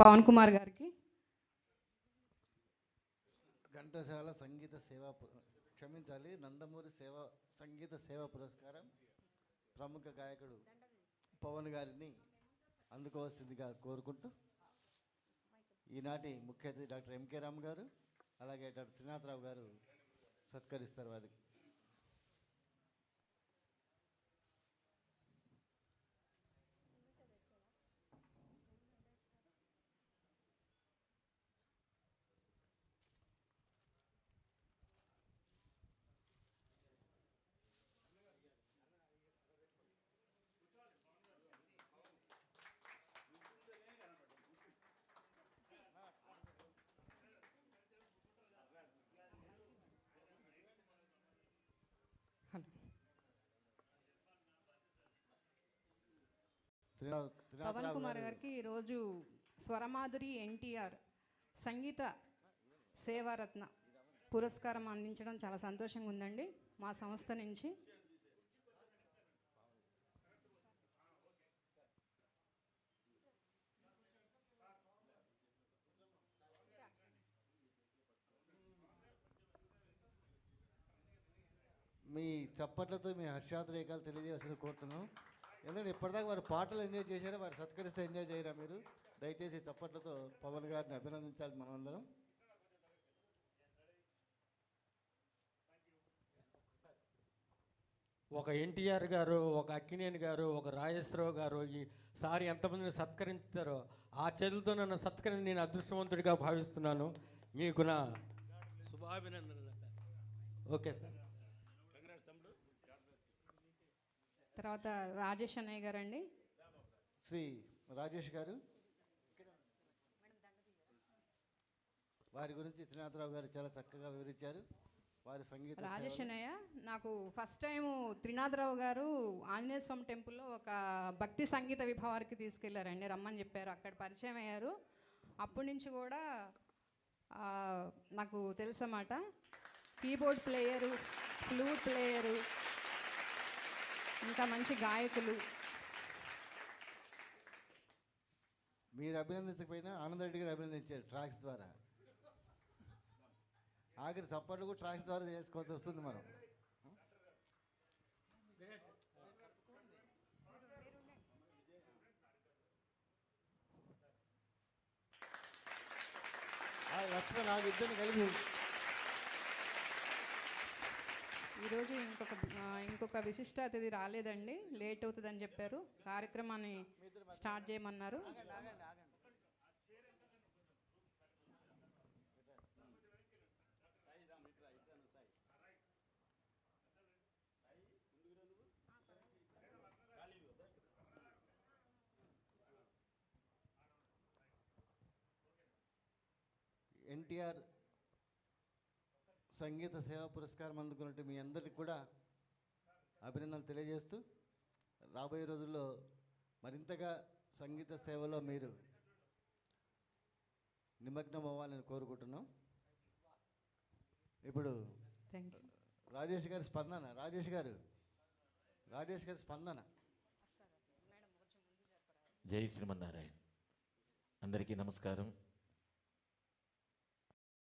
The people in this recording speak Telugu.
పవన్ కుమార్ గారికి. ఘంటసాల సంగీత సేవా క్షమించాలి నందమూరి సంగీత సేవా పురస్కారం ప్రముఖ గాయకుడు పవన్ గారిని అందుకోవాల్సిందిగా కోరుకుంటూ ఈనాటి ముఖ్య అతిథి డాక్టర్ ఎంకే రామ్ గారు అలాగే డాక్టర్ త్రినాథరావు గారు సత్కరిస్తారు వారికి. పవన్ కుమార్ గారికి ఈరోజు స్వరమాధురి ఎన్టీఆర్ సంగీత సేవారత్న పురస్కారం అందించడం చాలా సంతోషంగా ఉందండి మా సంస్థ నుంచి. మీ చప్పట్లతో మీ హర్షాతిరేకాలు తెలియజేయాల్సింది కోరుతున్నాం. ఎందుకంటే ఇప్పటిదాకా వారు పాటలు ఎంజాయ్ చేశారో వారు సత్కరిస్తే ఎంజాయ్ చేయరా మీరు? దయచేసి చప్పట్లతో పవన్ గారిని అభినందించాలి మనందరం. ఒక ఎన్టీఆర్ గారు, ఒక అక్కినేని గారు, ఒక రాజేశ్వరరావు గారు ఈసారి ఎంతమందిని సత్కరించారో ఆ చేతులతో నన్ను సత్కరించి నేను అదృష్టవంతుడిగా భావిస్తున్నాను. మీకు నా శుభాభినందనలు సార్. Okay sir. తర్వాత రాజేష్ అన్నయ్య గారండి. శ్రీ రాజేష్ గారు వారి గురించి త్రినాథరావు గారు చాలా చక్కగా వివరించారు. వారి సంగీత రాజేష్ అన్నయ్య నాకు ఫస్ట్ టైము త్రినాథరావు గారు ఆంజనేయ స్వామి టెంపుల్లో ఒక భక్తి సంగీత విభావానికి తీసుకెళ్లారండి, రమ్మని చెప్పారు. అక్కడ పరిచయం అయ్యారు. అప్పటి నుంచి కూడా నాకు తెలుసన్నమాట. కీబోర్డ్ ప్లేయరు, ఫ్లూట్ ప్లేయరు, ఇంకా మంచి గాయకులు. మీరు అభినందించకపోయినా ఆనందరెడ్డి గారు అభినందించారు ట్రాక్స్ ద్వారా. ఆఖరి సపోర్ట్లు కూడా ట్రాక్స్ ద్వారా చేసుకోవాల్సి వస్తుంది మనం. లక్ష్మణ్ నాకు ఇద్దరిని కలిపి ఈరోజు ఇంకొక విశిష్ట అతిథి రాలేదండి, లేట్ అవుతుందని చెప్పారు. కార్యక్రమాన్ని స్టార్ట్ చేయమన్నారు. ఎన్టీఆర్ సంగీత సేవా పురస్కారం అందుకున్నట్టు మీ అందరికీ కూడా అభినందనలు తెలియజేస్తూ రాబోయే రోజుల్లో మరింతగా సంగీత సేవలో మీరు నిమగ్నం అవ్వాలని కోరుకుంటున్నాం. ఇప్పుడు రాజేష్ గారి స్పందన. రాజేష్ గారి స్పందన. జై శ్రీమన్నారాయణ. అందరికీ నమస్కారం.